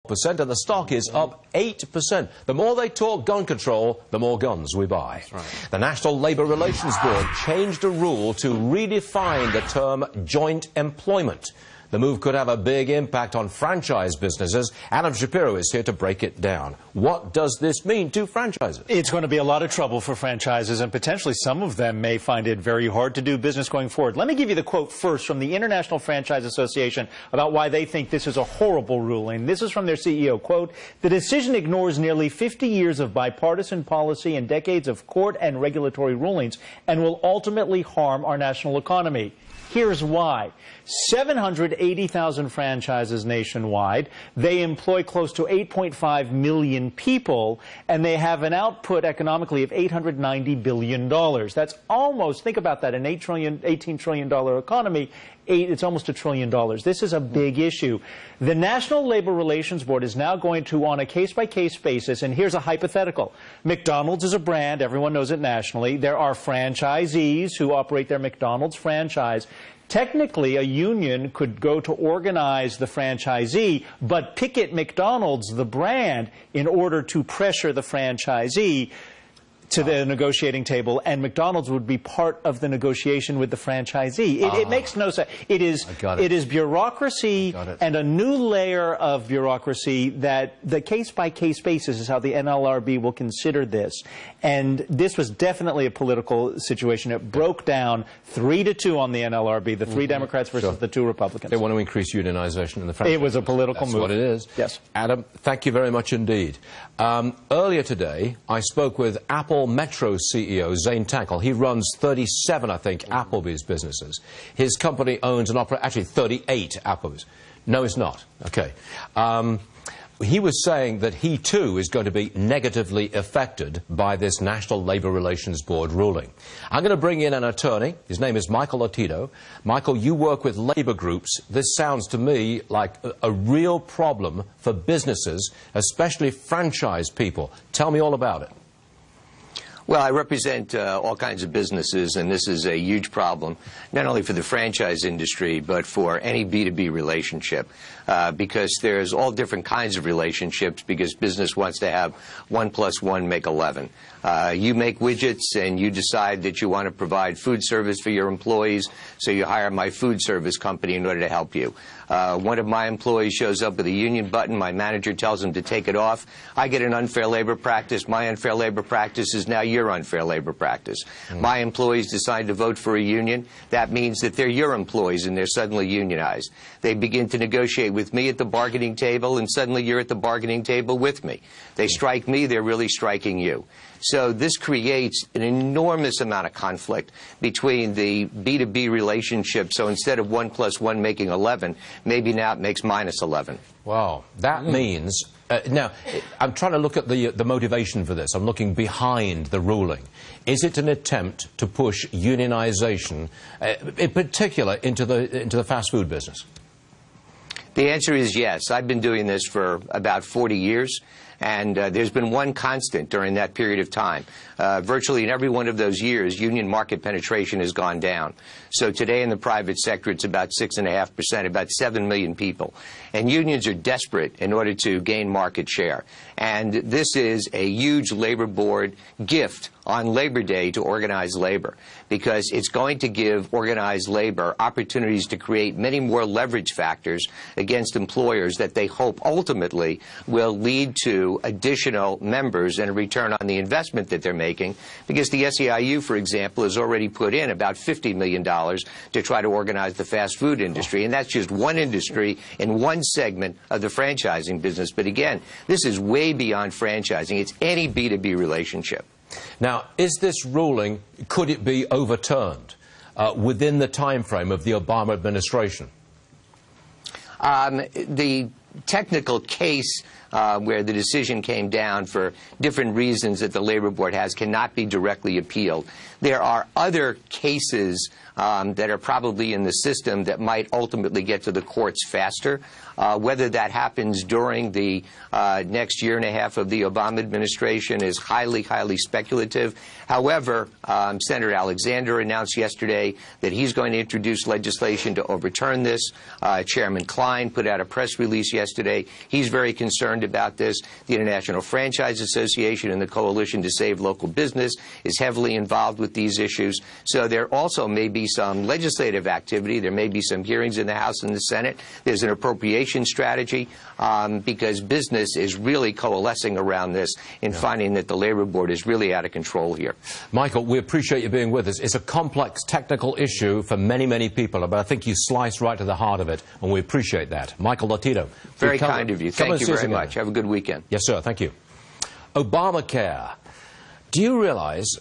and the stock is up 8%. The more they talk gun control, the more guns we buy. That's right. The National Labour Relations Board changed a rule to redefine the term joint employment. The move could have a big impact on franchise businesses. Adam Shapiro is here to break it down. What does this mean to franchises? It's going to be a lot of trouble for franchises, and potentially some of them may find it very hard to do business going forward. Let me give you the quote first from the International Franchise Association about why they think this is a horrible ruling. This is from their CEO, quote, "The decision ignores nearly 50 years of bipartisan policy and decades of court and regulatory rulings and will ultimately harm our national economy. Here's why. 780,000 franchises nationwide. They employ close to 8.5 million people, and they have an output economically of $890 billion. That's almost, think about that, an $18 trillion economy. It's almost $1 trillion. This is a big issue. The National Labor Relations Board is now going to, on a case-by-case basis, and here's a hypothetical. McDonald's is a brand. Everyone knows it nationally. There are franchisees who operate their McDonald's franchise. Technically, a union could go to organize the franchisee, but picket McDonald's, the brand, in order to pressure the franchisee to the negotiating table, and McDonald's would be part of the negotiation with the franchisee. It makes no sense. It is bureaucracy and a new layer of bureaucracy that the case-by-case basis is how the NLRB will consider this. And this was definitely a political situation. It broke down 3-2 on the NLRB, the 3 Democrats versus the 2 Republicans. They want to increase unionization in the franchise. It was a political move. That's what it is. Yes. Adam, thank you very much indeed. Earlier today, I spoke with Apple Metro CEO Zane Tankel. He runs 37, I think, Applebee's businesses. His company owns and operates, actually 38 Applebee's. No, it's not. Okay. He was saying that he, too, is going to be negatively affected by this National Labour Relations Board ruling. I'm going to bring in an attorney. His name is Michael Lotito. Michael, you work with labour groups. This sounds to me like a real problem for businesses, especially franchise people. Tell me all about it. Well, I represent all kinds of businesses, and this is a huge problem, not only for the franchise industry, but for any B2B relationship, because there's all different kinds of relationships, because business wants to have 1 + 1 make 11. You make widgets, and you decide that you want to provide food service for your employees, so you hire my food service company in order to help you. One of my employees shows up with a union button. My manager tells him to take it off. I get an unfair labor practice. My unfair labor practice is now your unfair labor practice. My employees decide to vote for a union. That means that they're your employees, and they're suddenly unionized. They begin to negotiate with me at the bargaining table, and suddenly you're at the bargaining table with me. They strike me, they're really striking you. So this creates an enormous amount of conflict between the B2B relationship. So instead of 1 + 1 making 11, maybe now it makes -11. Wow. That means... now, I'm trying to look at the motivation for this. I'm looking behind the ruling. Is it an attempt to push unionization, in particular, into the fast food business? The answer is yes. I've been doing this for about 40 years. And there's been one constant during that period of time. Virtually in every one of those years, union market penetration has gone down. So today in the private sector, it's about 6.5%, about 7 million people. And unions are desperate in order to gain market share. And this is a huge labor board gift on Labor Day to organized labor, because it's going to give organized labor opportunities to create many more leverage factors against employers that they hope ultimately will lead to additional members and a return on the investment that they're making, because the SEIU, for example, has already put in about $50 million to try to organize the fast food industry, and that's just one industry in one segment of the franchising business. But again, this is way beyond franchising. It's any B2B relationship. Now, is this ruling, could it be overturned within the time frame of the Obama administration? The technical case where the decision came down for different reasons that the Labor Board has cannot be directly appealed. There are other cases that are probably in the system that might ultimately get to the courts faster. Whether that happens during the next year and a half of the Obama administration is highly, highly speculative. However, Senator Alexander announced yesterday that he's going to introduce legislation to overturn this. Chairman Klein put out a press release yesterday. He's very concerned about this. The International Franchise Association and the Coalition to Save Local Business is heavily involved with these issues. So there also may be some legislative activity. There may be some hearings in the House and the Senate. There's an appropriation strategy because business is really coalescing around this and finding that the Labor Board is really out of control here. Michael, we appreciate you being with us. It's a complex technical issue for many, many people, but I think you sliced right to the heart of it, and we appreciate that. Michael Lotito. Very kind of you. Thank you very much. Have a good weekend. Yes, sir. Thank you. Obamacare. Do you realize